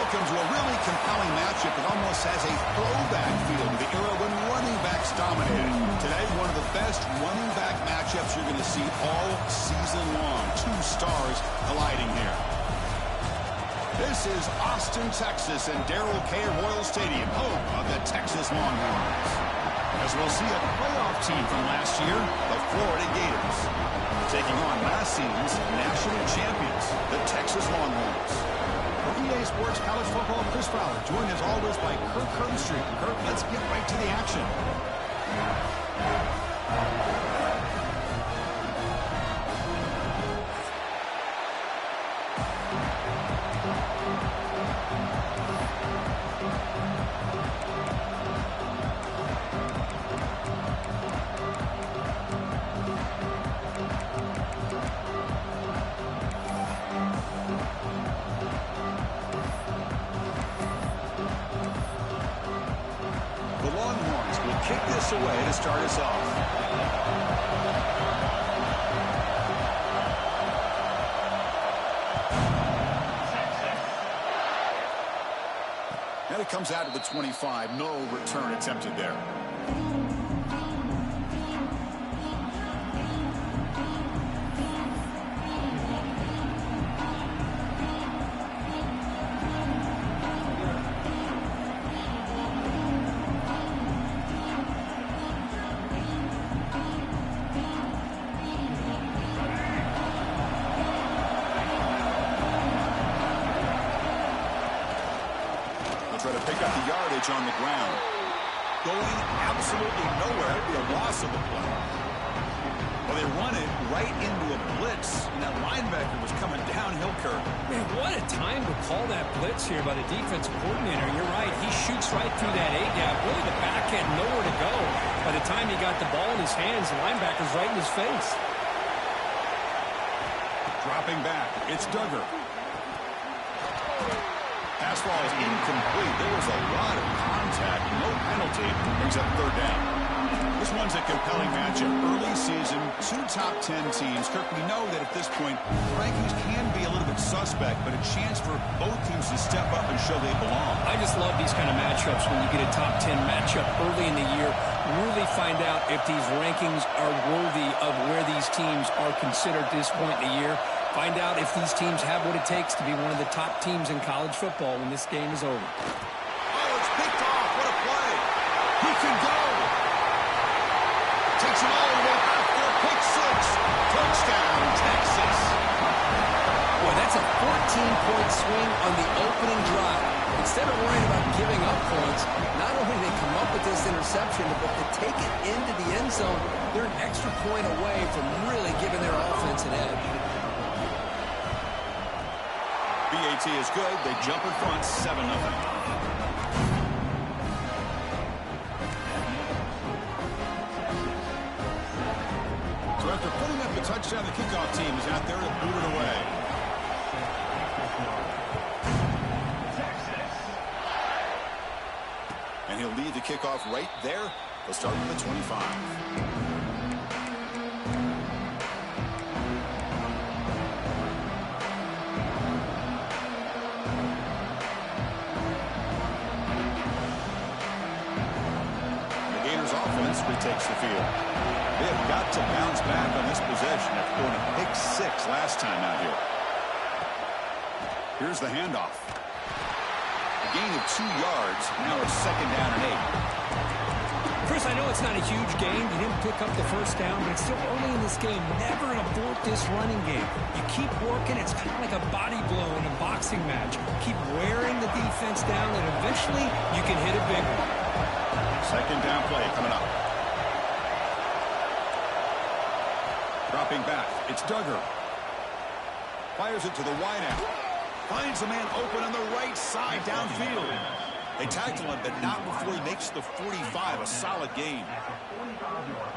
Welcome to a really compelling matchup that almost has a throwback feel to the era when running backs dominated. Today, one of the best running back matchups you're going to see all season long. Two stars colliding here. This is Austin, Texas, and Darrell K. Royal Stadium, home of the Texas Longhorns. As we'll see a playoff team from last year, the Florida Gators, taking on last season's national champions, the Texas Longhorns. For EA Sports College Football, Chris Fowler, joined as always by Kirk Herbstreit. Kirk, let's get right to the action. Kick this away to start us off. And it comes out to the 25. No return attempted there. Try to pick up the yardage on the ground. Going absolutely nowhere. It'd be a loss of the play. Well, they run it right into a blitz, and that linebacker was coming downhill, Kirk. Man, what a time to call that blitz here by the defensive coordinator. You're right. He shoots right through that A-gap. Really, the back had nowhere to go. By the time he got the ball in his hands, the linebacker's right in his face. Dropping back. It's Duggar. Pass ball is incomplete. There was a lot of contact. No penalty. Brings up third down. This one's a compelling matchup. Early season, two top 10 teams. Kirk, we know that at this point, rankings can be a little bit suspect, but a chance for both teams to step up and show they belong. I just love these kind of matchups when you get a top 10 matchup early in the year. Really find out if these rankings are worthy of where these teams are considered at this point in the year. Find out if these teams have what it takes to be one of the top teams in college football when this game is over. Oh, it's picked off. What a play. He can go. Takes it all the way back for a pick six. Touchdown, Texas. Boy, that's a 14-point swing on the opening drive. Instead of worrying about giving up points, not only did they come up with this interception, but to take it into the end zone, they're an extra point away from really giving their offense an edge. BAT is good. They jump in front, 7-0. So after putting up the touchdown, the kickoff team is out there to boot it away. And he'll lead the kickoff right there. They'll start with the 25. Takes the field. They have got to bounce back on this possession after going a pick six last time out here. Here's the handoff. A gain of 2 yards. Now it's 2nd down and 8. Chris, I know it's not a huge gain. You didn't pick up the first down, but it's still early in this game. Never abort this running game. You keep working. It's kind of like a body blow in a boxing match. Keep wearing the defense down, and eventually you can hit a big one. 2nd down play coming up. Dropping back, it's Duggar. Fires it to the wideout. Finds a man open on the right side downfield. They tackle him, but not before he makes the 45. A solid gain.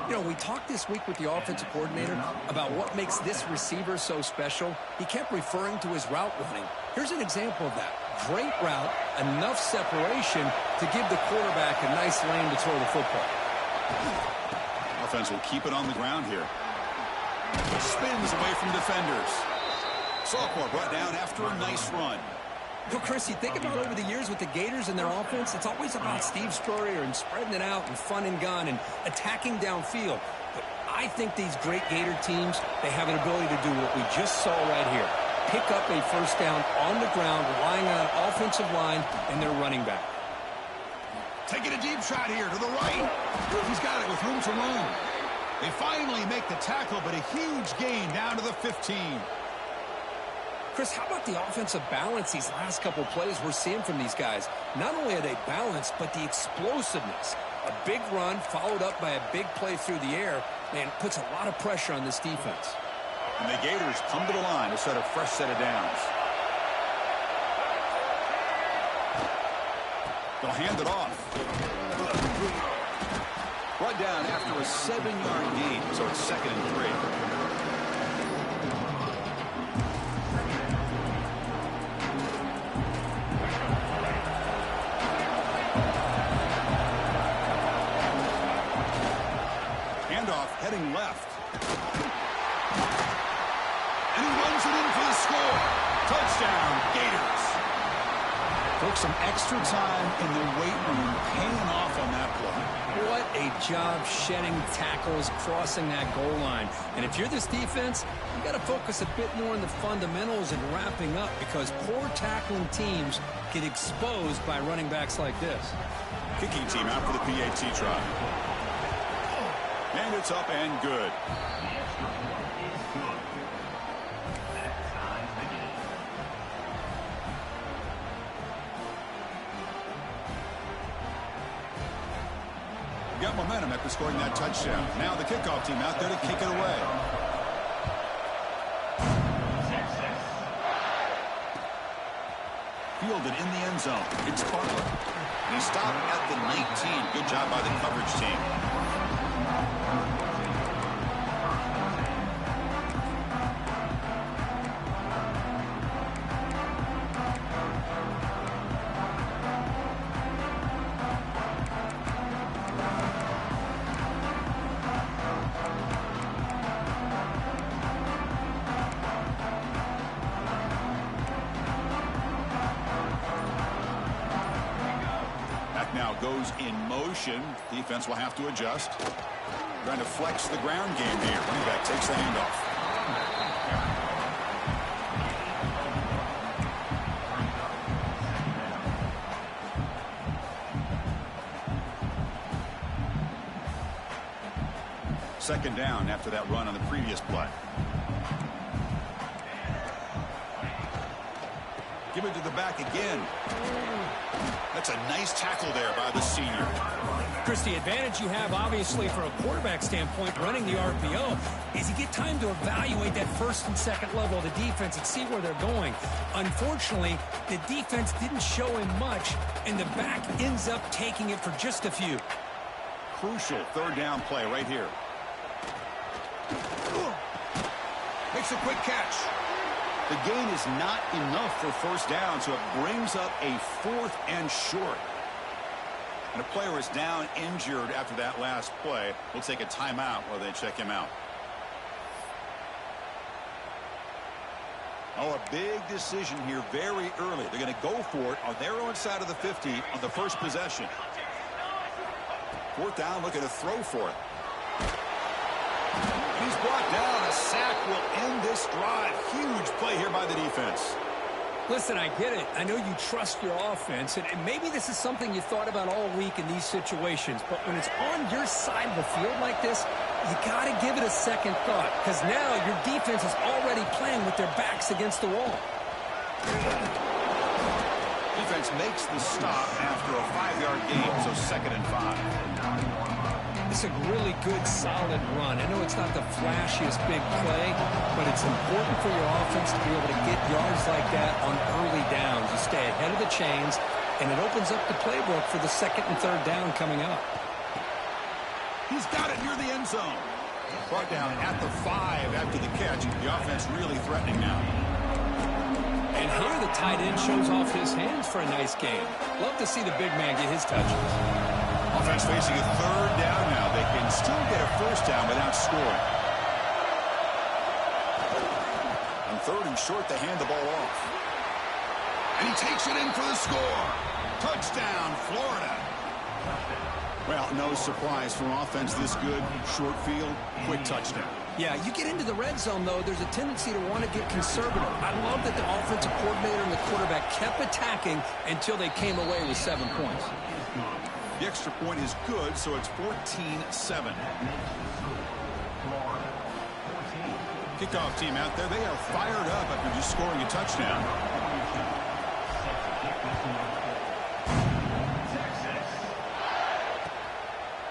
You know, we talked this week with the offensive coordinator about what makes this receiver so special. He kept referring to his route running. Here's an example of that. Great route, enough separation to give the quarterback a nice lane to throw the football. Offense will keep it on the ground here. Spins away from defenders. Sophomore brought down after a nice run. Well, Chris, you think about over the years with the Gators and their offense, it's always about Steve Spurrier and spreading it out and fun and gun and attacking downfield. But I think these great Gator teams, they have an ability to do what we just saw right here. Pick up a first down on the ground, relying on an offensive line and their running back. Taking a deep shot here to the right. He's got it with room to run. They finally make the tackle, but a huge gain down to the 15. Chris, how about the offensive balance these last couple plays we're seeing from these guys? Not only are they balanced, but the explosiveness. A big run followed up by a big play through the air, man, puts a lot of pressure on this defense. And the Gators come to the line to set a fresh set of downs. They'll hand it off. Brought down after a 7-yard gain, so it's 2nd and 3. Heading left. And he runs it in for the score. Touchdown, Gators. Took some extra time in the weight room, paying off on that play. What a job shedding tackles, crossing that goal line. And if you're this defense, you got to focus a bit more on the fundamentals and wrapping up, because poor tackling teams get exposed by running backs like this. Kicking team out for the PAT try. And it's up and good. Got momentum after scoring that touchdown. Now the kickoff team out there to kick it away. Fielded in the end zone. It's Butler. He stopped at the 19. Good job by the coverage team. Now goes in motion. Defense will have to adjust. Trying to flex the ground game here. Running back takes the handoff. Second down after that run on the previous play. Give it to the back again. That's a nice tackle there by the senior. Chris, the advantage you have, obviously, from a quarterback standpoint, running the RPO, is you get time to evaluate that first and second level of the defense and see where they're going. Unfortunately, the defense didn't show him much, and the back ends up taking it for just a few. Crucial third down play right here. Makes a quick catch. The gain is not enough for first down, so it brings up a 4th and short. And a player is down injured after that last play. We'll take a timeout while they check him out. Oh, a big decision here very early. They're going to go for it on their own side of the 50 on the first possession. 4th down, looking to throw for it. He's brought down. A sack will end this drive. Huge play here by the defense. Listen, I get it. I know you trust your offense, and maybe this is something you thought about all week in these situations, but when it's on your side of the field like this, you got to give it a second thought, because now your defense is already playing with their backs against the wall. Defense makes the stop after a 5-yard gain, so 2nd and 5. It's a really good, solid run. I know it's not the flashiest big play, but it's important for your offense to be able to get yards like that on early downs. You stay ahead of the chains, and it opens up the playbook for the 2nd and 3rd down coming up. He's got it near the end zone. Brought down at the 5 after the catch. The offense really threatening now. And here the tight end shows off his hands for a nice gain. Love to see the big man get his touches. Offense facing a 3rd down now. They can still get a first down without scoring. On 3rd and short, they hand the ball off. And he takes it in for the score. Touchdown, Florida. Well, no surprise for offense this good. Short field, quick touchdown. Yeah, you get into the red zone, though, there's a tendency to want to get conservative. I love that the offensive coordinator and the quarterback kept attacking until they came away with 7 points. The extra point is good, so it's 14-7. Kickoff team out there, they are fired up after just scoring a touchdown.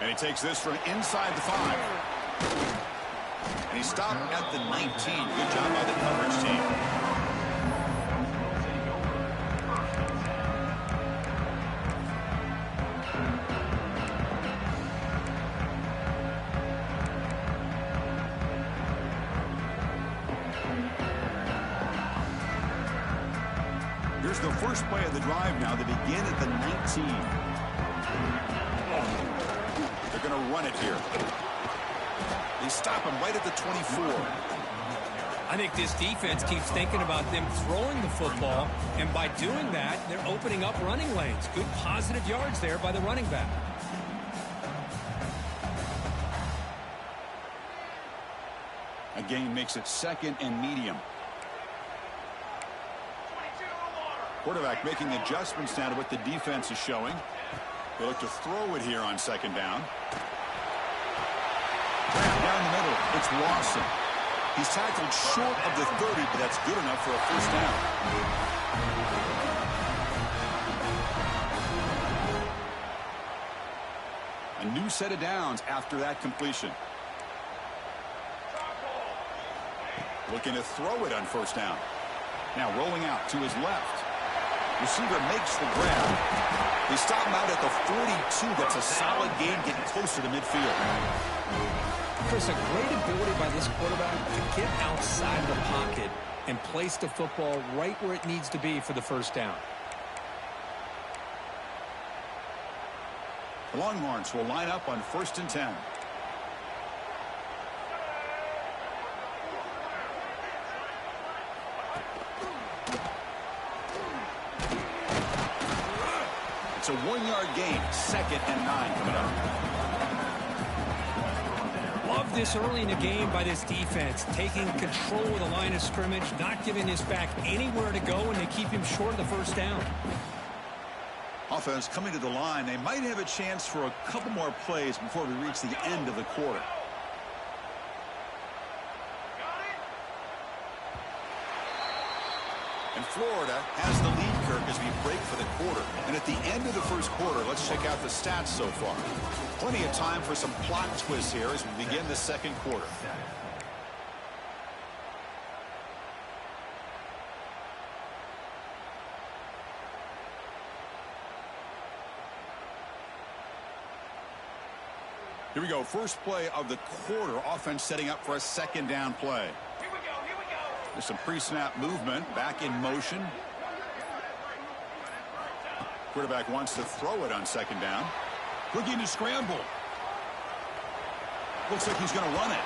And he takes this from inside the 5. And he stopped at the 19. Good job by the coverage team. Here's the first play of the drive now. They begin at the 19. They're going to run it here. They stop him right at the 24. I think this defense keeps thinking about them throwing the football, and by doing that, they're opening up running lanes. Good positive yards there by the running back. A gain makes it 2nd and medium. Quarterback making adjustments now to what the defense is showing. They look to throw it here on 2nd down. Down the middle, it's Lawson. He's tackled short of the 30, but that's good enough for a first down. A new set of downs after that completion. Looking to throw it on 1st down. Now rolling out to his left. Receiver makes the grab. They stop him out at the 42. That's a solid gain, getting closer to midfield. Chris, a great ability by this quarterback to get outside the pocket and place the football right where it needs to be for the first down. The Longhorns will line up on 1st and 10. It's a 1-yard gain, 2nd and 9 coming up. Love this early in the game by this defense, taking control of the line of scrimmage, not giving this back anywhere to go, and they keep him short of the first down. Offense coming to the line. They might have a chance for a couple more plays before we reach the end of the quarter. And Florida has the lead, Kirk, as we break for the quarter. And at the end of the first quarter, let's check out the stats so far. Plenty of time for some plot twists here as we begin the 2nd quarter. Here we go. First play of the quarter. Offense setting up for a 2nd down play. There's some pre-snap movement. Back in motion. Quarterback wants to throw it on 2nd down. Looking to scramble. Looks like he's going to run it.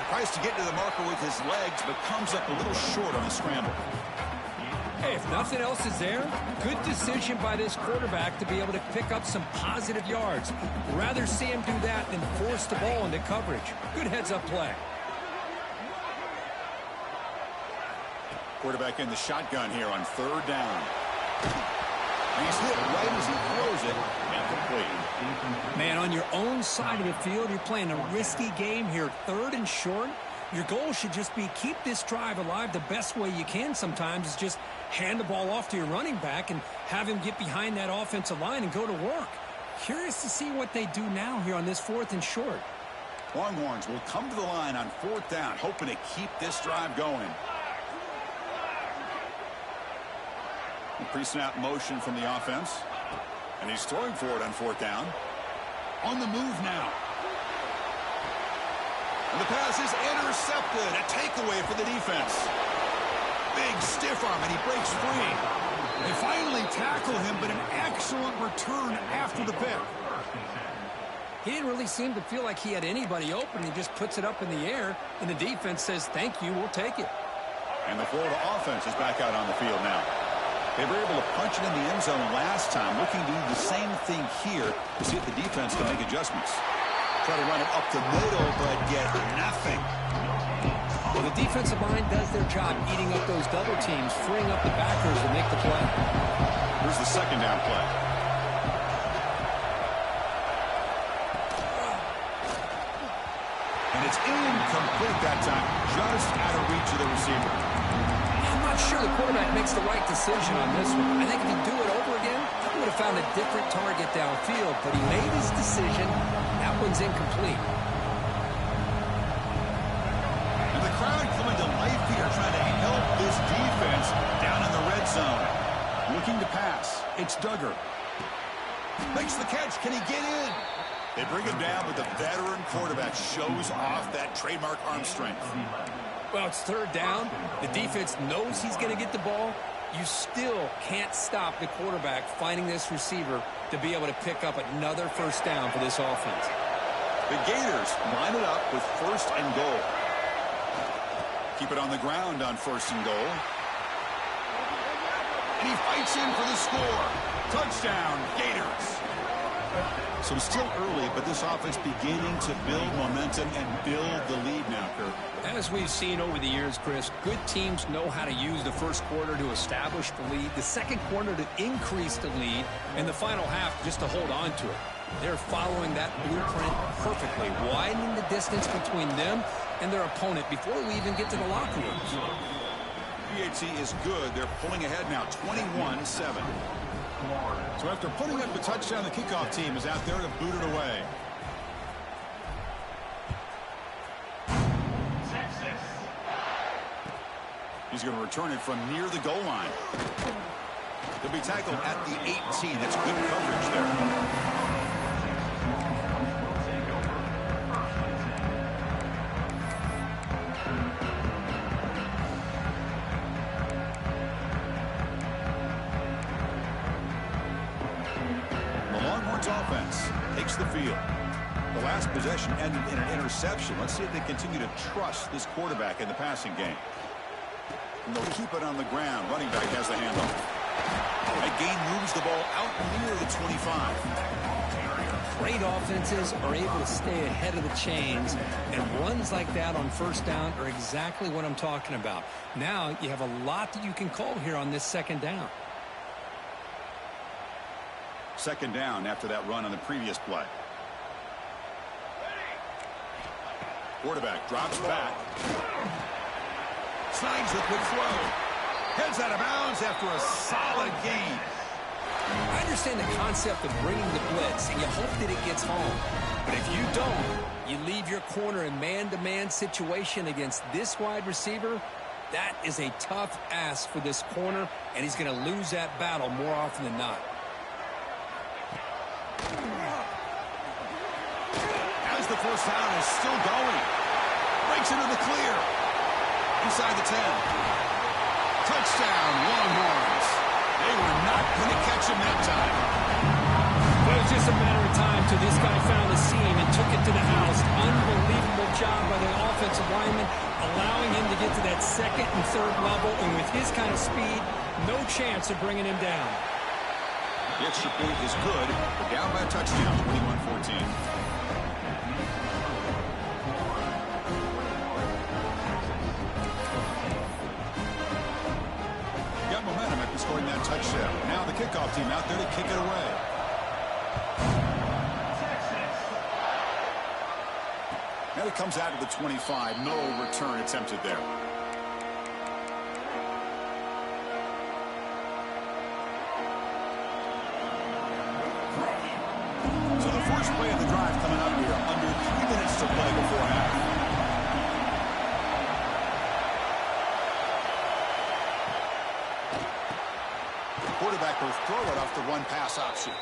Tries to get to the marker with his legs, but comes up a little short on the scramble. Hey, if nothing else is there, good decision by this quarterback to be able to pick up some positive yards. Rather see him do that than force the ball into coverage. Good heads-up play. Quarterback in the shotgun here on 3rd down. And he's hit right as he throws it. Incomplete. Man, on your own side of the field, you're playing a risky game here. 3rd and short. Your goal should just be keep this drive alive the best way you can sometimes is just hand the ball off to your running back and have him get behind that offensive line and go to work. Curious to see what they do now here on this 4th and short. Longhorns will come to the line on 4th down, hoping to keep this drive going. Pre-snap motion from the offense. And he's throwing for it on 4th down. On the move now. And the pass is intercepted. A takeaway for the defense. Big stiff arm, and he breaks free. They finally tackle him, but an excellent return after the pick. He didn't really seem to feel like he had anybody open. He just puts it up in the air, and the defense says, thank you, we'll take it. And the Florida offense is back out on the field now. They were able to punch it in the end zone last time, looking to do the same thing here to see if the defense can make adjustments. Try to run it up the middle, but get nothing. Well, the defensive line does their job eating up those double teams, freeing up the backers to make the play. Here's the second down play. And it's incomplete that time, just out of reach of the receiver. I'm not sure the quarterback makes the right decision on this one. I think if he'd do it over again, he would have found a different target downfield, but he made his decision. That one's incomplete. And the crowd coming to life here, trying to help this defense down in the red zone. Looking to pass. It's Duggar. Makes the catch. Can he get in? They bring him down, but the veteran quarterback shows off that trademark arm strength. Well, it's third down. The defense knows he's going to get the ball. You still can't stop the quarterback finding this receiver to be able to pick up another first down for this offense. The Gators line it up with first and goal. Keep it on the ground on first and goal. And he fights in for the score. Touchdown, Gators. So it's still early, but this offense beginning to build momentum and build the lead now, Kurt. As we've seen over the years, Chris, good teams know how to use the first quarter to establish the lead, the second quarter to increase the lead, and the final half just to hold on to it. They're following that blueprint perfectly, widening the distance between them and their opponent before we even get to the locker rooms. PHC is good. They're pulling ahead now, 21-7. So after putting up the touchdown, the kickoff team is out there to boot it away. He's going to return it from near the goal line. He'll be tackled at the 18. That's good coverage there. Offense takes the field. The last possession ended in an interception. Let's see if they continue to trust this quarterback in the passing game. And they'll keep it on the ground. Running back has the handoff. That gain moves the ball out near the 25. Great offenses are able to stay ahead of the chains, and runs like that on first down are exactly what I'm talking about. Now you have a lot that you can call here on this second down. Second down after that run on the previous play. Quarterback drops back. Slides the quick throw. Heads out of bounds after a solid gain. I understand the concept of bringing the blitz, and you hope that it gets home. But if you don't, you leave your corner in man-to-man situation against this wide receiver. That is a tough ask for this corner, and he's going to lose that battle more often than not. As the first down is still going. Breaks into the clear. Inside the 10. Touchdown, Longhorns. They were not going to catch him that time. Well, it was just a matter of time till this guy found the seam and took it to the house. Unbelievable job by the offensive lineman, allowing him to get to that second and third level. And with his kind of speed, no chance of bringing him down. The extra point is good. We're down by a touchdown, 21-14. Got momentum after scoring that touchdown. Now the kickoff team out there to kick it away. Now it comes out of the 25. No return attempted there. First play of the drive coming up here. Under 3 minutes to play before half. The quarterback will throw it off the run pass option.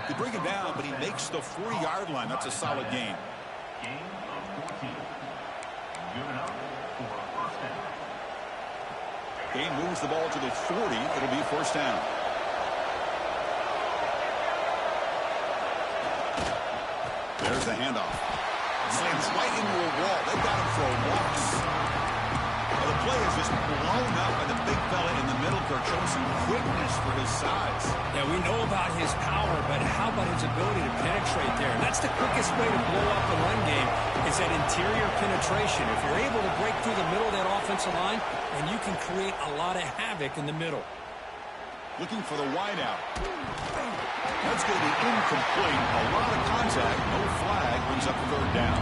They bring him down, but he makes the 40-yard line. That's a solid gain. Gain moves the ball to the 40. It'll be first down. There's the handoff. Slams right into a wall. They've got him for a loss. Well, the play is just blown blown up by the big fella in the middle, Kirk, showing some quickness for his size. Yeah, we know about his power, but how about his ability to penetrate there? And that's the quickest way to blow up a run game, is that interior penetration. If you're able to break through the middle of that offensive line, then you can create a lot of havoc in the middle. Looking for the wideout. That's going to be incomplete. A lot of contact. No flag. Brings up the third down.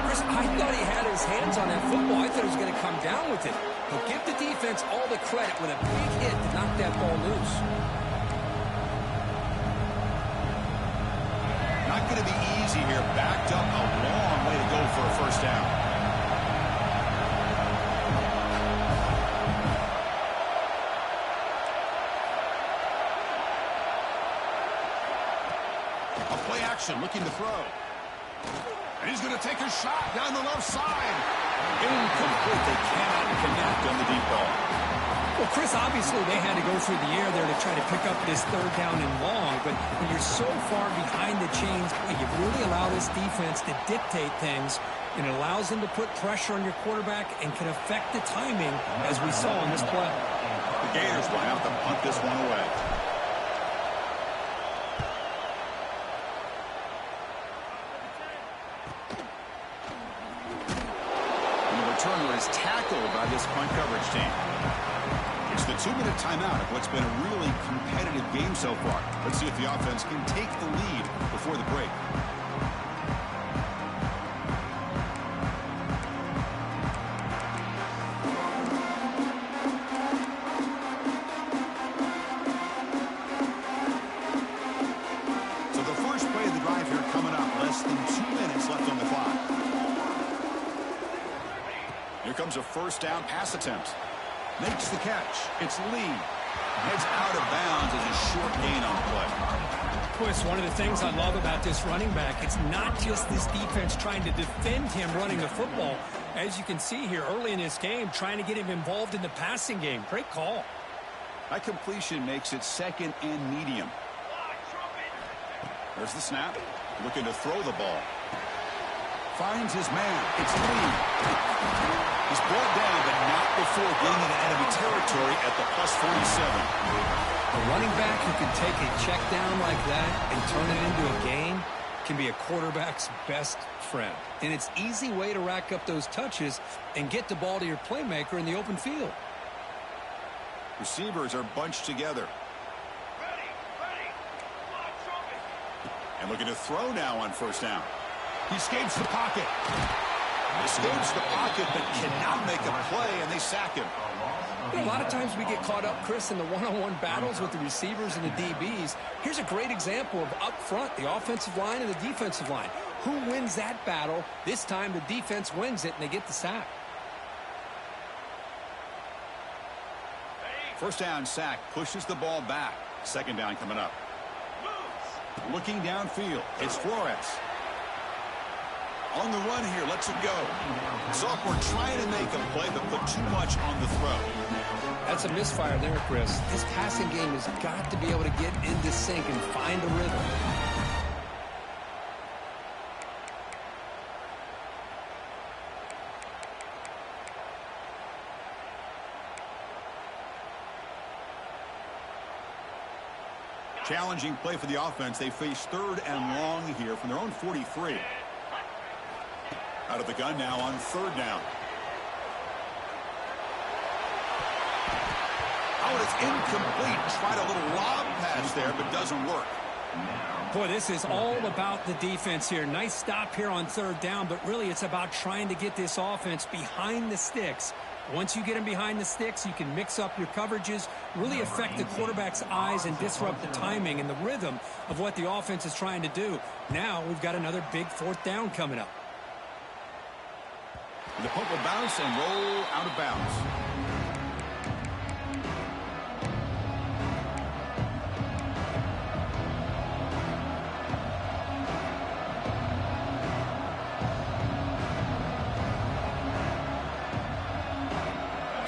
Chris, I thought he had his hands on that football. I thought he was going to come down with it. But give the defense all the credit with a big hit to knock that ball loose. Not going to be easy here. Backed up a long way to go for a first down. A play action, looking to throw. And he's going to take a shot down the left side. Incomplete. They cannot connect on the deep ball. Well, Chris, obviously they had to go through the air there to try to pick up this third down and long, but when you're so far behind the chains, you really allow this defense to dictate things, and it allows them to put pressure on your quarterback and can affect the timing, as we saw in this play. The Gators will have to punt this one away. And the returner is tackled by this punt coverage team. It's the 2-minute timeout of what's been a really competitive game so far. Let's see if the offense can take the lead before the break. So the first play of the drive here coming up. Less than 2 minutes left on the clock. Here comes a first down pass attempt. Makes the catch. It's Lee. Heads out of bounds as a short gain on the play. Boy, it's one of the things I love about this running back. It's not just this defense trying to defend him running the football. As you can see here early in this game, trying to get him involved in the passing game. Great call. That completion makes it second and medium. There's the snap. Looking to throw the ball. Finds his man. It's Lee. He's brought down, but not before getting into enemy territory at the +47. A running back who can take a check down like that and turn it into a gain can be a quarterback's best friend. And it's an easy way to rack up those touches and get the ball to your playmaker in the open field. Receivers are bunched together. And looking to throw now on first down. He escapes the pocket. Escapes the pocket, but cannot make a play, and they sack him. You know, a lot of times we get caught up, Chris, in the one-on-one battles with the receivers and the DBs. Here's a great example of up front, the offensive line and the defensive line. Who wins that battle? This time the defense wins it, and they get the sack. First down sack, pushes the ball back. Second down coming up. Looking downfield, it's Flores. On the run here, lets it go. Sophomore trying to make a play, but put too much on the throw. That's a misfire there, Chris. This passing game has got to be able to get into sync and find a rhythm. Challenging play for the offense. They face third and long here from their own 43. Out of the gun now on third down. Oh, it's incomplete. Tried a little lob pass there, but doesn't work. Boy, this is all about the defense here. Nice stop here on third down, but really it's about trying to get this offense behind the sticks. Once you get them behind the sticks, you can mix up your coverages, really affect the quarterback's eyes and disrupt the timing and the rhythm of what the offense is trying to do. Now we've got another big fourth down coming up. The punt will bounce and roll out of bounds.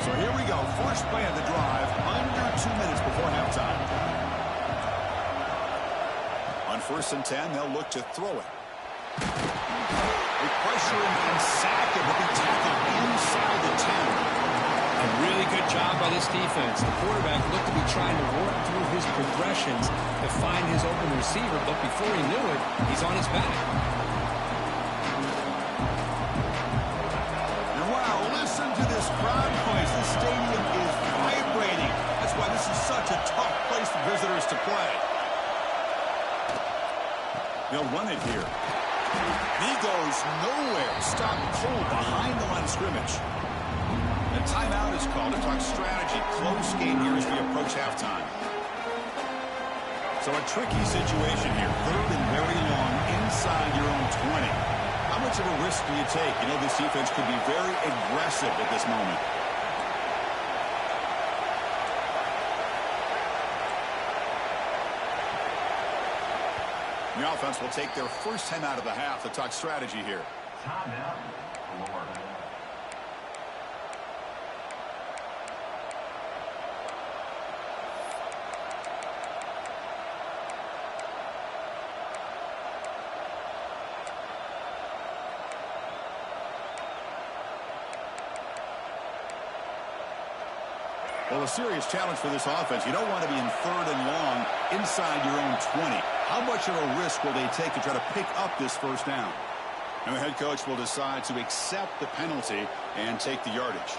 So here we go. First play of the drive, under 2 minutes before halftime. On 1st and 10, they'll look to throw it. They pressure him and sack him. He'll be tackled inside the 10. A really good job by this defense. The quarterback looked to be trying to work through his progressions to find his open receiver, but before he knew it, he's on his back. And wow, listen to this crowd noise. The stadium is vibrating. That's why this is such a tough place for visitors to play. They'll run it here. He goes nowhere. Stopped cold behind the line of scrimmage. A timeout is called to talk strategy. Close game here as we approach halftime. So a tricky situation here. Third and very long inside your own 20. How much of a risk do you take? You know, this defense could be very aggressive at this moment. The offense will take their first time out of the half to talk strategy here. Timeout, Florida. Well, a serious challenge for this offense. You don't want to be in third and long inside your own 20. How much of a risk will they take to try to pick up this first down? And the head coach will decide to accept the penalty and take the yardage.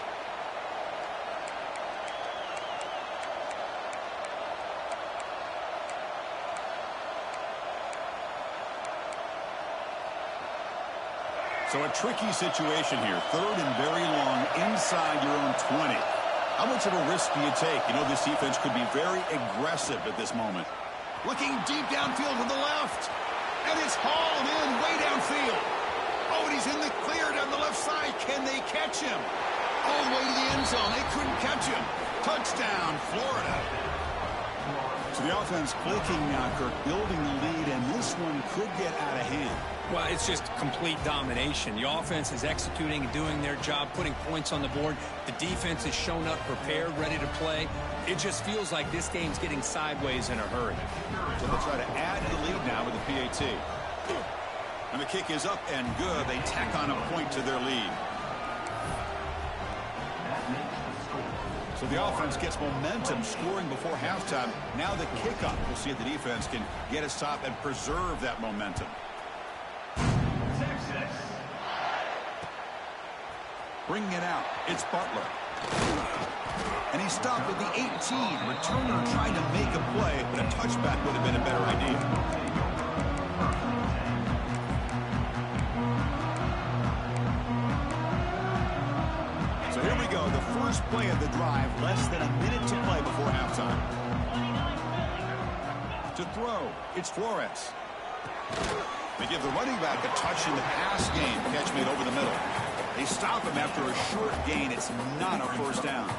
So a tricky situation here. Third and very long inside your own 20. How much of a risk do you take? You know, this defense could be very aggressive at this moment. Looking deep downfield to the left. And it's hauled in way downfield. Oh, and he's in the clear down the left side. Can they catch him? All the way to the end zone. They couldn't catch him. Touchdown, Florida. So the offense clicking now, Kirk, building the lead, and this one could get out of hand. Well, it's just complete domination. The offense is executing and doing their job, putting points on the board. The defense is shown up, prepared, ready to play. It just feels like this game's getting sideways in a hurry. So they'll try to add to the lead now with the PAT. And the kick is up and good. They tack on a point to their lead. So the offense gets momentum, scoring before halftime. Now the kickoff. We'll see if the defense can get a stop and preserve that momentum. Bringing it out, it's Butler. And he stopped at the 18. Returner trying to make a play, but a touchback would have been a better idea. So here we go, the first play of the drive, less than a minute to play before halftime. To throw, it's Flores. They give the running back a touch in the pass game. Catch made over the middle. They stop him after a short gain. It's not a first down.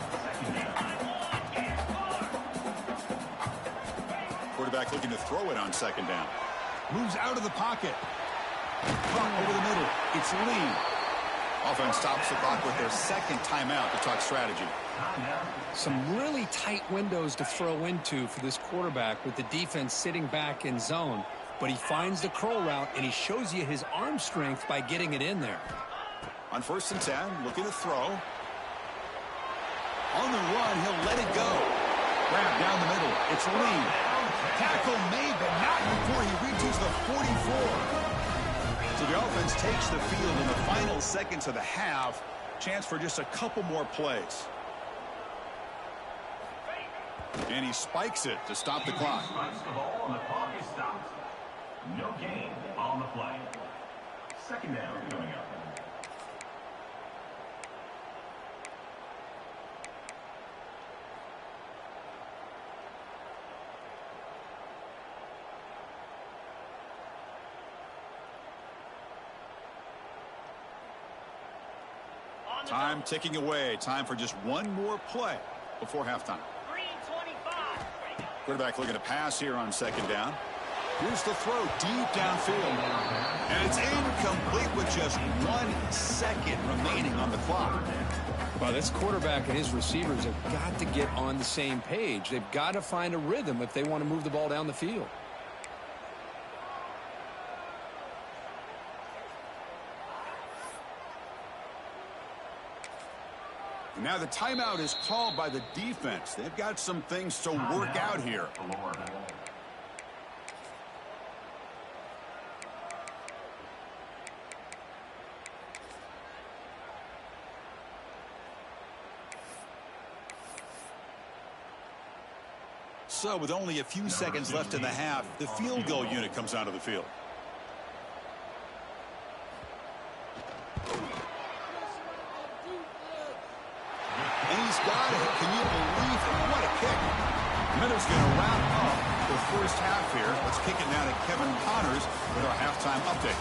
Quarterback looking to throw it on second down. Moves out of the pocket. Caught over the middle. It's Lee. Offense stops the clock with their second timeout to talk strategy. Some really tight windows to throw into for this quarterback with the defense sitting back in zone. But he finds the curl route, and he shows you his arm strength by getting it in there. On 1st and 10, looking to throw. On the run, he'll let it go. Grab down the middle. It's Lee. Tackle made, but not before he reaches the 44. So the offense takes the field in the final seconds of the half. Chance for just a couple more plays. And he spikes it to stop the clock. No gain on the play. Second down coming up. Time ticking away. Time for just one more play before halftime. 3:25. Quarterback looking to pass here on second down. Here's the throw deep downfield. And it's incomplete with just 1 second remaining on the clock. Well, this quarterback and his receivers have got to get on the same page. They've got to find a rhythm if they want to move the ball down the field. Now the timeout is called by the defense. They've got some things to work out here. So with only a few seconds left in the half, the field goal unit comes onto the field. And he's got it. Can you believe it? What a kick. Miller's going to wrap up the first half here. Let's kick it now to Kevin Connors with our halftime update.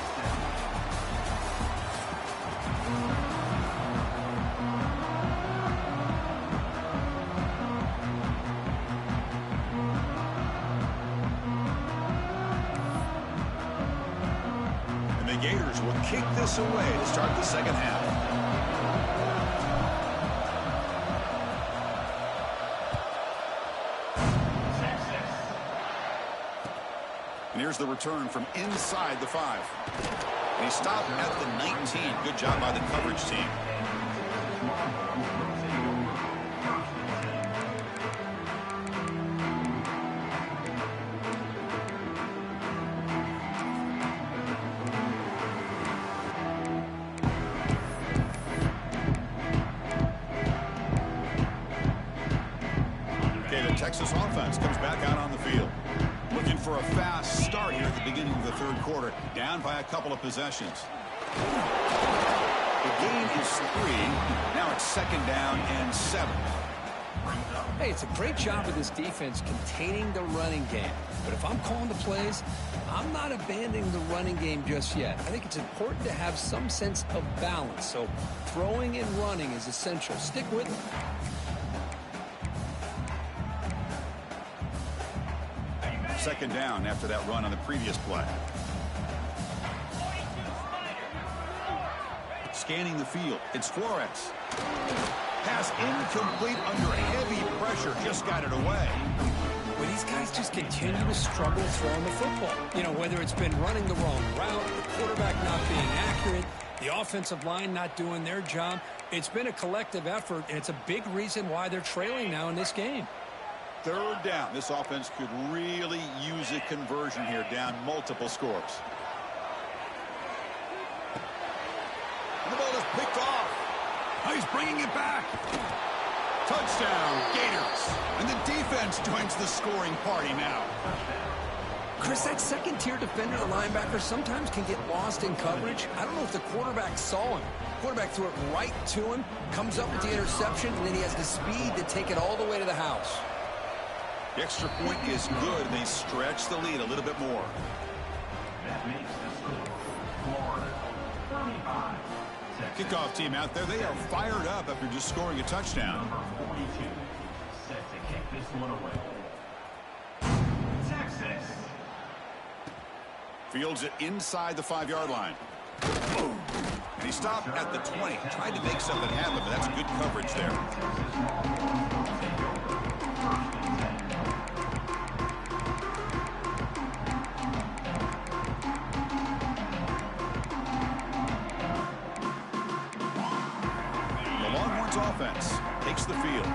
And the Gators will kick this away to start the second half. And here's the return from inside the 5. And he stopped at the 19. Good job by the coverage team. Okay, the Texas offense comes back out on the field. Looking for a fast start here at the beginning of the third quarter. Down by a couple of possessions. The gain is 3. Now it's 2nd down and 7. Hey, it's a great job of this defense containing the running game. But if I'm calling the plays, I'm not abandoning the running game just yet. I think it's important to have some sense of balance. So throwing and running is essential. Stick with it. Second down after that run on the previous play. Scanning the field. It's Flores. Pass incomplete under heavy pressure. Just got it away. Well, these guys just continue to struggle throwing the football. You know, whether it's been running the wrong route, the quarterback not being accurate, the offensive line not doing their job. It's been a collective effort, and it's a big reason why they're trailing now in this game. Third down. This offense could really use a conversion here, down multiple scores. And the ball is picked off. Oh, he's bringing it back. Touchdown, Gators. And the defense joins the scoring party now. Chris, that second-tier defender, the linebacker, sometimes can get lost in coverage. I don't know if the quarterback saw him. Quarterback threw it right to him, comes up with the interception, and then he has the speed to take it all the way to the house. The extra point is good. They stretch the lead a little bit more. That makes the score Florida 35. Kickoff team out there. They are fired up after just scoring a touchdown. Number 42 set to kick this one away. Texas. Fields it inside the 5-yard line. Boom. And he stopped at the 20. Tried to make something happen, but that's good coverage there. Offense takes the field.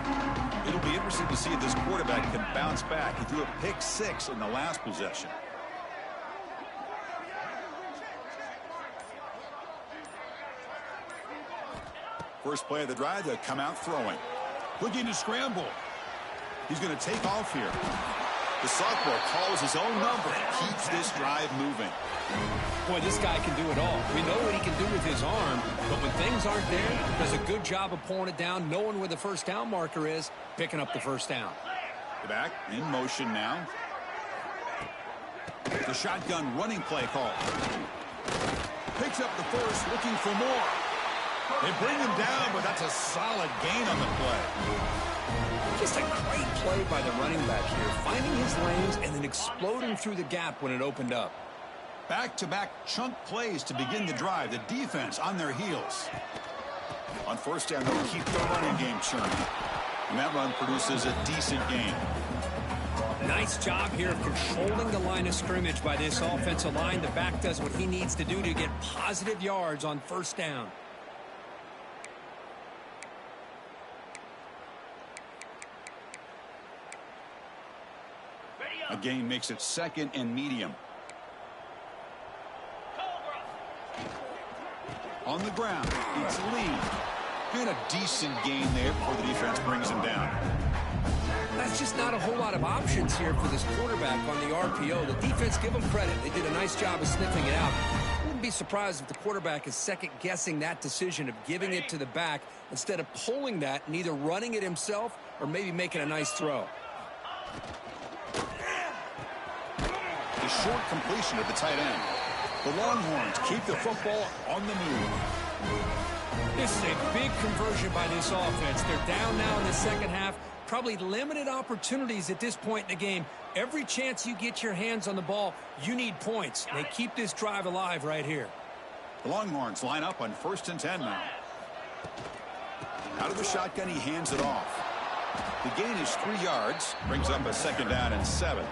It'll be interesting to see if this quarterback can bounce back. He threw a pick 6 in the last possession. First play of the drive, to come out throwing. Looking to scramble. He's going to take off here. The sophomore calls his own number and keeps this drive moving. Boy, this guy can do it all. We know what he can do with his arm, but when things aren't there, does a good job of pulling it down, knowing where the first down marker is, picking up the first down. The back in motion now. The shotgun running play call. Picks up the first, looking for more. They bring him down, but that's a solid gain on the play. Just a great play by the running back here, finding his lanes and then exploding through the gap when it opened up. Back-to-back chunk plays to begin the drive. The defense on their heels. On first down, they'll keep the running game churning. And that run produces a decent gain. Nice job here of controlling the line of scrimmage by this offensive line. The back does what he needs to do to get positive yards on first down. A gain makes it 2nd and medium. On the ground, it's Lee. And a decent gain there before the defense brings him down. That's just not a whole lot of options here for this quarterback on the RPO. The defense, give them credit. They did a nice job of sniffing it out. Wouldn't be surprised if the quarterback is second-guessing that decision of giving it to the back instead of pulling that and either running it himself or maybe making a nice throw. The short completion of the tight end. The Longhorns keep the football on the move. This is a big conversion by this offense. They're down now in the second half. Probably limited opportunities at this point in the game. Every chance you get your hands on the ball, you need points. They keep this drive alive right here. The Longhorns line up on 1st and 10 now. Out of the shotgun, he hands it off. The gain is 3 yards, brings up a 2nd down and 7.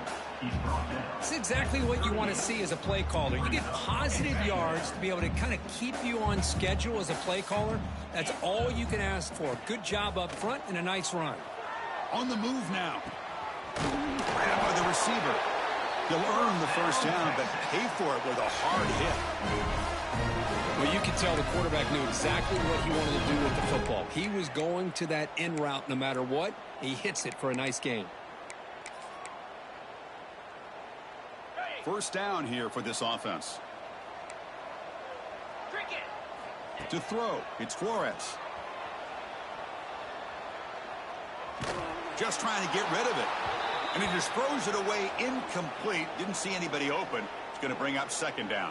It's exactly what you want to see as a play caller. You get positive yards to be able to kind of keep you on schedule as a play caller. That's all you can ask for. Good job up front and a nice run. On the move now. Ran by the receiver. He'll earn the 1st down, but pay for it with a hard hit. Well, you can tell the quarterback knew exactly what he wanted to do with the football. He was going to that in route no matter what. He hits it for a nice gain. 1st down here for this offense. To throw, it's Flores. Just trying to get rid of it. And he just throws it away incomplete. Didn't see anybody open. It's going to bring up 2nd down.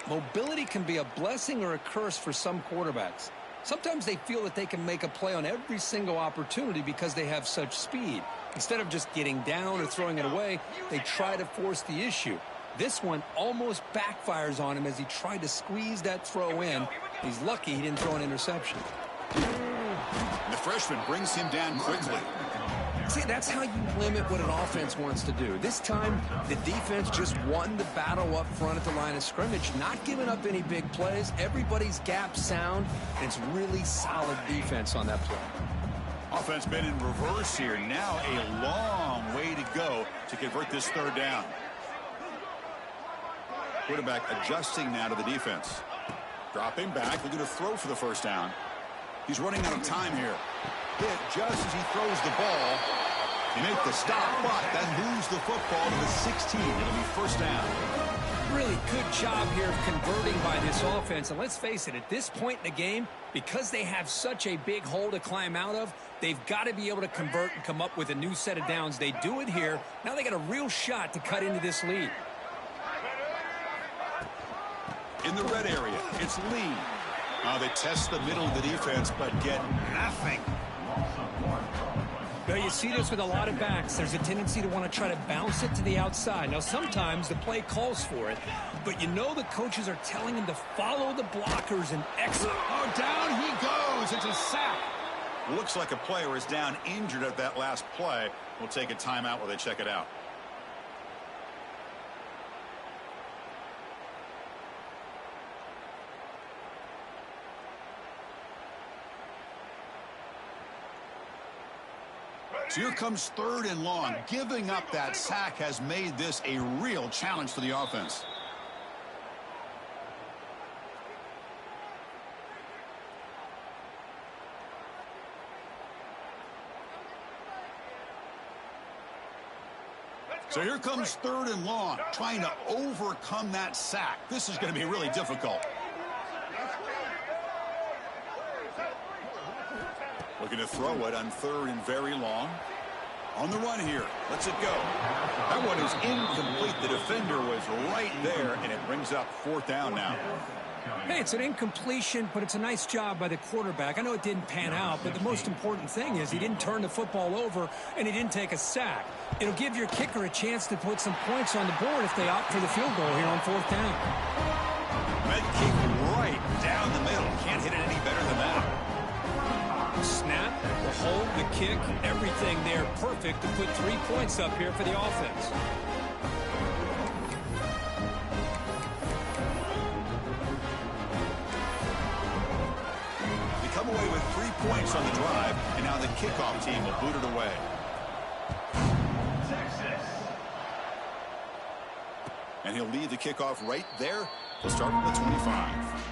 Mobility can be a blessing or a curse for some quarterbacks. Sometimes they feel that they can make a play on every single opportunity because they have such speed. Instead of just getting down or throwing it away, they try to force the issue. This one almost backfires on him as he tried to squeeze that throw in. He's lucky he didn't throw an interception. The freshman brings him down quickly. See, that's how you limit what an offense wants to do. This time, the defense just won the battle up front at the line of scrimmage, not giving up any big plays. Everybody's gap sound, and it's really solid defense on that play. Offense been in reverse here. Now a long way to go to convert this 3rd down. Quarterback adjusting now to the defense. Dropping back, looking to throw for the 1st down. He's running out of time here. Hit just as he throws the ball. He makes the stop, but then moves the football to the 16. It'll be 1st down. Really good job here of converting by this offense. And let's face it, at this point in the game, because they have such a big hole to climb out of, they've got to be able to convert and come up with a new set of downs. They do it here. Now they got a real shot to cut into this lead. In the red area, it's Lee. They test the middle of the defense, but get nothing. Well, you see this with a lot of backs. There's a tendency to want to try to bounce it to the outside. Now, sometimes the play calls for it, but you know the coaches are telling him to follow the blockers and exit. Oh, down he goes. It's a sack. Looks like a player is down injured at that last play. We'll take a timeout while they check it out. So here comes 3rd and long. Giving up that sack has made this a real challenge for the offense. So here comes 3rd and long, trying to overcome that sack. This is going to be really difficult. Looking to throw it on 3rd and very long. On the run here. Lets it go. That one is incomplete. The defender was right there, and it brings up 4th down now. Hey, it's an incompletion, but it's a nice job by the quarterback. I know it didn't pan out, but the most important thing is he didn't turn the football over, and he didn't take a sack. It'll give your kicker a chance to put some points on the board if they opt for the field goal here on 4th down. Med kick right down the middle. Can't hit it any better than that. Snap, the hold, the kick, everything there perfect to put 3 points up here for the offense. They come away with 3 points on the drive, and now the kickoff team will boot it away. And he'll lead the kickoff right there. He'll start from the 25.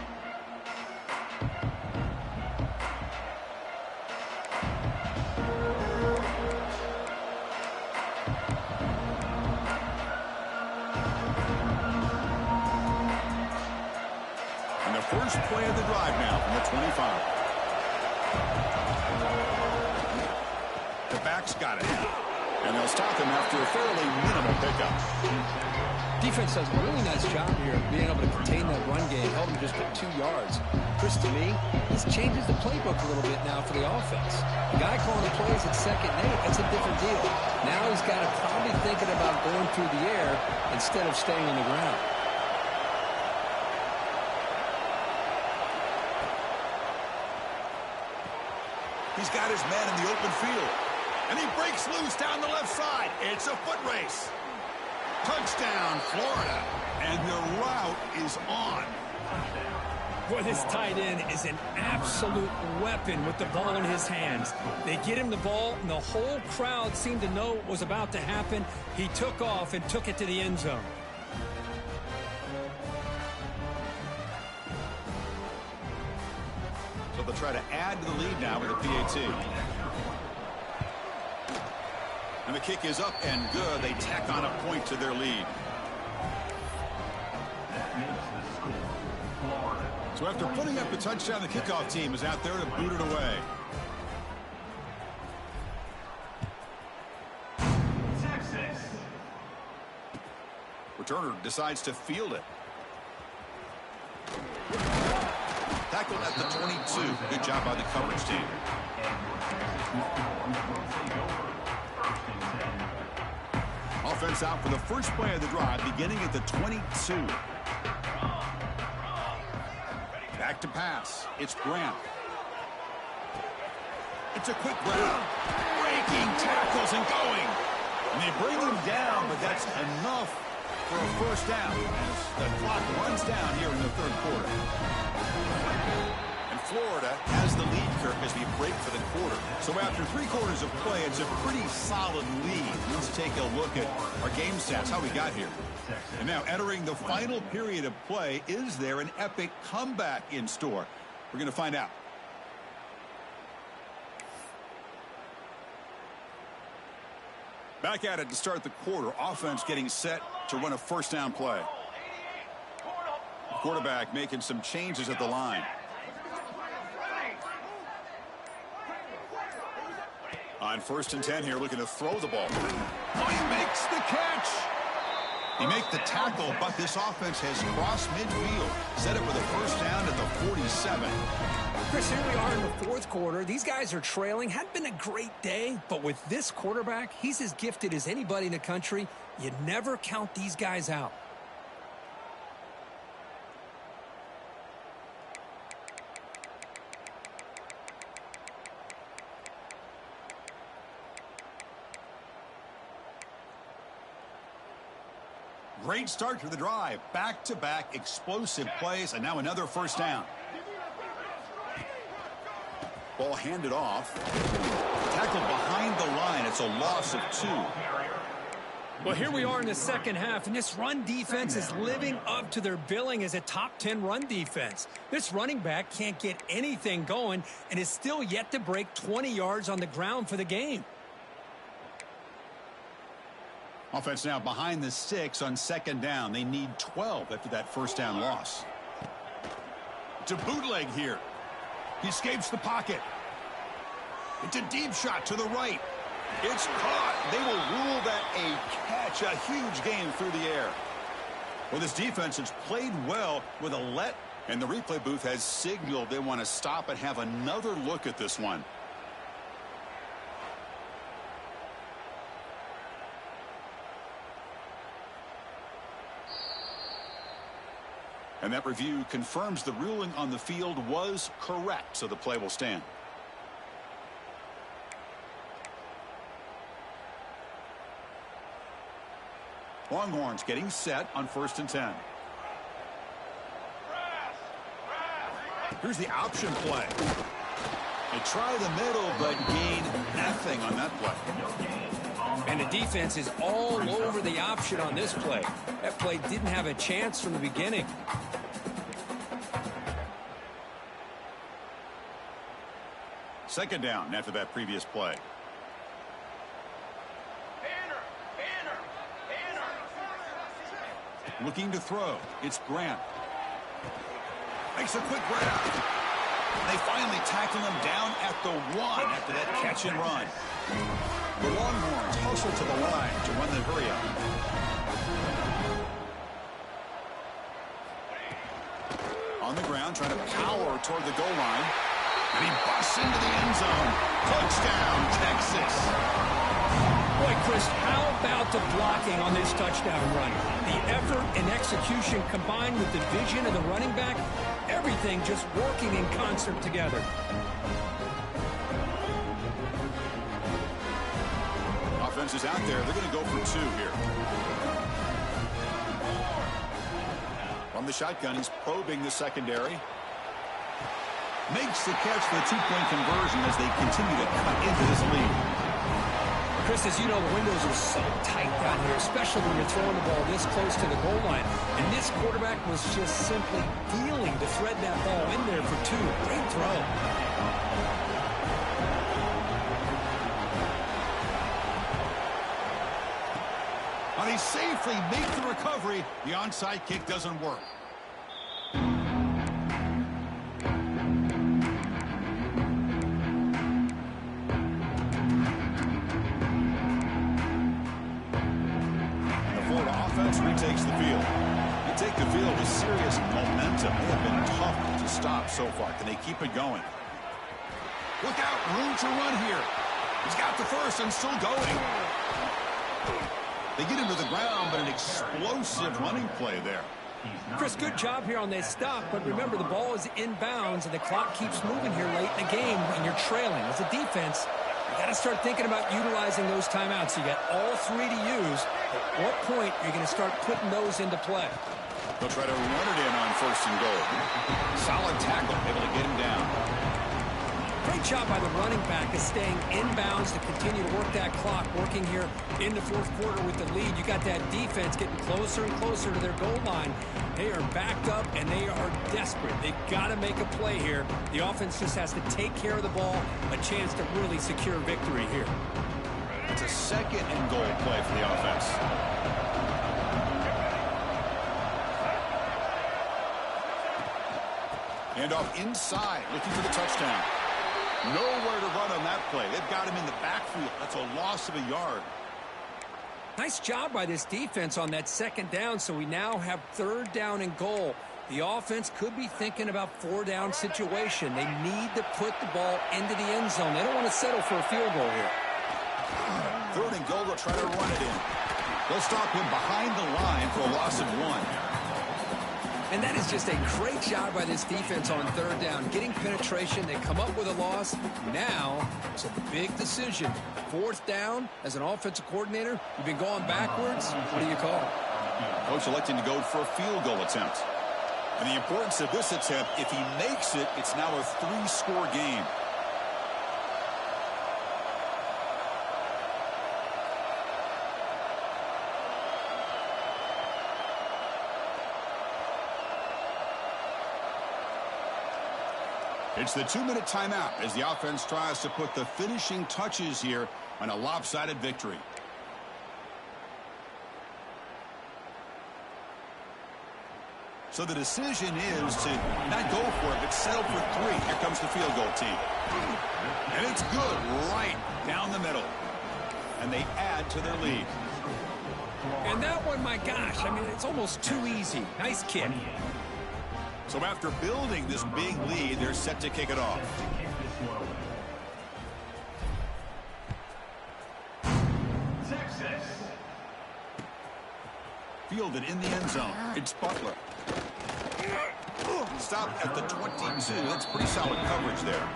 First play of the drive now from the 25. The back's got it. And they'll stop him after a fairly minimal pickup. Defense does a really nice job here being able to contain that run game, help him just put 2 yards. Chris, to me, this changes the playbook a little bit now for the offense. The guy calling the plays at 2nd and 8, that's a different deal. Now he's got to probably thinking about going through the air instead of staying on the ground. He's got his man in the open field. And he breaks loose down the left side. It's a foot race. Touchdown, Florida. And the route is on. Boy, this tight end is an absolute weapon with the ball in his hands. They get him the ball, and the whole crowd seemed to know what was about to happen. He took off and took it to the end zone. So they'll try to add to the lead now with a PAT. And the kick is up and good. They tack on a point to their lead. So after putting up the touchdown, the kickoff team is out there to boot it away. Texas. Returner decides to field it. Tackled at the 22. Good job by the coverage team. Offense out for the first play of the drive, beginning at the 22. Back to pass. It's Grant. It's a quick grab. Breaking tackles and going. And they bring him down, but that's enough for a first down as the clock runs down here in the 3rd quarter. And Florida has the lead, Kirk, as we break for the quarter. So after 3 quarters of play, it's a pretty solid lead. Let's take a look at our game stats, how we got here. And now entering the final period of play, is there an epic comeback in store? We're going to find out. Back at it to start the quarter. Offense getting set to run a first down play. Quarterback making some changes at the line. On 1st and 10 here, looking to throw the ball. Oh, he makes the catch. He makes the tackle, but this offense has crossed midfield. Set it with a first down at the 47. Chris, here we are in the 4th quarter. These guys are trailing. Hadn't been a great day, but with this quarterback, he's as gifted as anybody in the country. You never count these guys out. Great start to the drive. Back-to-back explosive plays, and now another first down. Ball handed off. Tackled behind the line. It's a loss of 2. Well, here we are in the 2nd half, and this run defense is living up to their billing as a top 10 run defense. This running back can't get anything going and is still yet to break 20 yards on the ground for the game. Offense now behind the 6 on 2nd down. They need 12 after that first down loss. It's a bootleg here. He escapes the pocket. It's a deep shot to the right. It's caught. They will rule that a catch. A huge game through the air. Well, this defense has played well with a let, and the replay booth has signaled they want to stop and have another look at this one. And that review confirms the ruling on the field was correct, so the play will stand. Longhorns getting set on 1st and 10. Here's the option play. They try the middle, but gain nothing on that play. And the defense is all over the option on this play. That play didn't have a chance from the beginning. Second down after that previous play. Looking to throw. It's Grant. Makes a quick grab. They finally tackle him down at the 1 after that catch and run. The Longhorns hustle to the line to run the hurry up. On the ground, trying to power toward the goal line. And he busts into the end zone. Touchdown, Texas. Boy, Chris, how about the blocking on this touchdown run? The effort and execution combined with the vision of the running back, everything just working in concert together. Offense is out there. They're going to go for 2 here. From the shotgun, he's probing the secondary. Makes the catch for the 2-point conversion as they continue to cut into this lead. Chris, as you know, the windows are so tight down here, especially when you're throwing the ball this close to the goal line. And this quarterback was just simply feeling to thread that ball in there for 2. Great throw. But he safely makes the recovery. The onside kick doesn't work. Retakes the field. You take the field with serious momentum. They have been tough to stop so far. Can they keep it going? Look out, room to run here. He's got the first and still going. They get him to the ground, but an explosive running play there. Chris, good job here on this stop, but remember the ball is inbounds and the clock keeps moving here late in the game and you're trailing. As a defense, you got to start thinking about utilizing those timeouts. You got all 3 to use. At what point are you going to start putting those into play? They'll try to run it in on 1st and goal. Solid tackle, able to get him down. Great job by the running back of staying inbounds to continue to work that clock, working here in the 4th quarter with the lead. You got that defense getting closer and closer to their goal line. They are backed up, and they are desperate. They've got to make a play here. The offense just has to take care of the ball, a chance to really secure victory here. It's a 2nd and goal play for the offense. And off inside, looking for the touchdown. Nowhere to run on that play. They've got him in the backfield. That's a loss of a yard. Nice job by this defense on that 2nd down, so we now have 3rd down and goal. The offense could be thinking about 4-down situation. They need to put the ball into the end zone. They don't want to settle for a field goal here. 3rd and goal, they'll try to run it in. They'll stop him behind the line for a loss of 1. And that is just a great job by this defense on 3rd down. Getting penetration, they come up with a loss. Now, it's a big decision. 4th down, as an offensive coordinator, you've been going backwards. What do you call? Coach electing to go for a field goal attempt. And the importance of this attempt, if he makes it, it's now a 3-score game. It's the 2-minute timeout as the offense tries to put the finishing touches here on a lopsided victory. So the decision is to not go for it, but settle for 3. Here comes the field goal team. And it's good right down the middle. And they add to their lead. And that one, my gosh, I mean, it's almost too easy. Nice kick. So after building this big lead, they're set to kick it off. Texas. Fielded in the end zone. It's Butler. Stopped at the 22. That's pretty solid coverage there.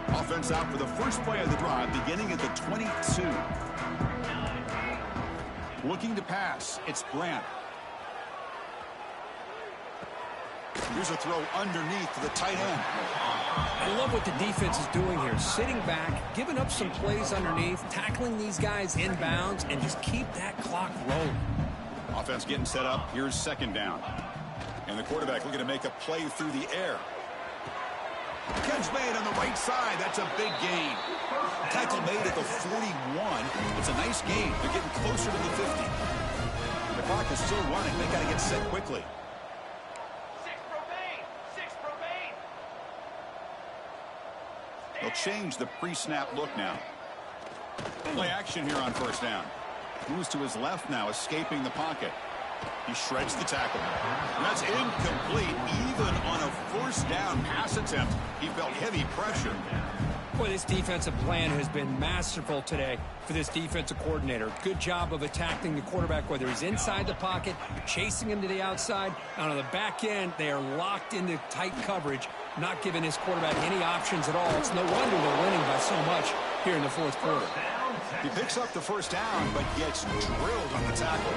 Offense out for the first play of the drive, beginning at the 22. Looking to pass. It's Grant. Here's a throw underneath to the tight end. I love what the defense is doing here. Sitting back, giving up some plays underneath, tackling these guys inbounds, and just keep that clock rolling. Offense getting set up. Here's second down. And the quarterback looking to make a play through the air. Catch made on the right side. That's a big gain. Tackle made at the 41. It's a nice gain. They're getting closer to the 50. The clock is still running. They got to get set quickly. They'll change the pre-snap look now. Play action here on first down. Moves to his left now, escaping the pocket. He shreds the tackle. That's incomplete. Even on a first down pass attempt, he felt heavy pressure. Boy, this defensive plan has been masterful today for this defensive coordinator. Good job of attacking the quarterback, whether he's inside the pocket, chasing him to the outside. And on the back end, they are locked into tight coverage, not giving his quarterback any options at all. It's no wonder they're winning by so much here in the fourth quarter. He picks up the first down, but gets drilled on the tackle.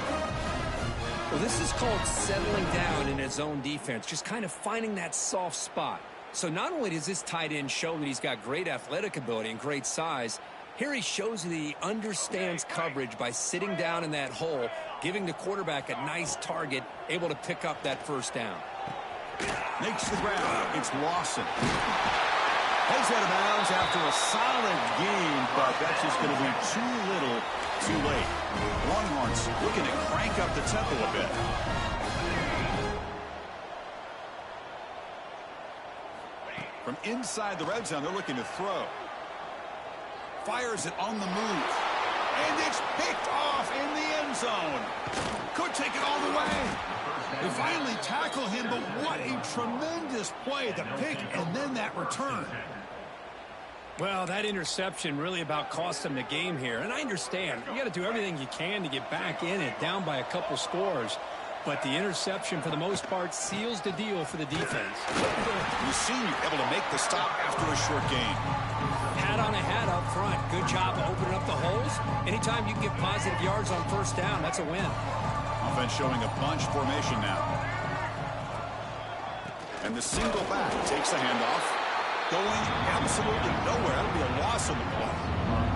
Well, this is called settling down in his own defense, just kind of finding that soft spot. So not only does this tight end show that he's got great athletic ability and great size, here he shows that he understands coverage by sitting down in that hole, giving the quarterback a nice target, able to pick up that first down. Makes the ground. It's Lawson. Heads out of bounds after a solid game, but that's just going to be too little, too late. Longhorns looking to crank up the tempo a bit. From inside the red zone, they're looking to throw. Fires it on the move. And it's picked off in the end zone. Could take it all the way. They finally tackle him, but what a tremendous play. The pick and then that return. Well, that interception really about cost them the game here. And I understand. You got to do everything you can to get back in it, down by a couple scores. But the interception, for the most part, seals the deal for the defense. The senior able to make the stop after a short gain. Hat on a hat up front. Good job of opening up the holes. Anytime you can get positive yards on first down, that's a win. Offense showing a bunch formation now. And the single back takes the handoff. Going absolutely nowhere. That'll be a loss on the play.